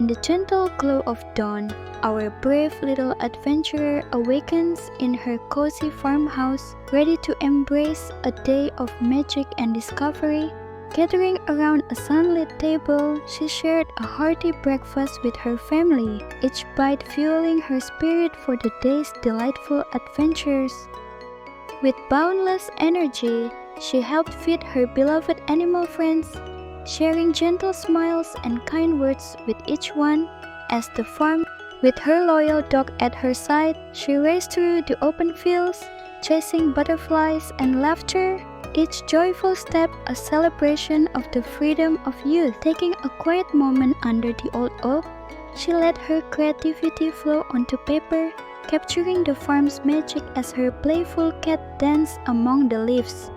In the gentle glow of dawn, our brave little adventurer awakens in her cozy farmhouse, ready to embrace a day of magic and discovery. Gathering around a sunlit table, she shared a hearty breakfast with her family, each bite fueling her spirit for the day's delightful adventures. With boundless energy, she helped feed her beloved animal friends, sharing gentle smiles and kind words with each one. As the farm, with her loyal dog at her side, she raced through the open fields, chasing butterflies and laughter, each joyful step a celebration of the freedom of youth. Taking a quiet moment under the old oak, she let her creativity flow onto paper, capturing the farm's magic as her playful cat danced among the leaves.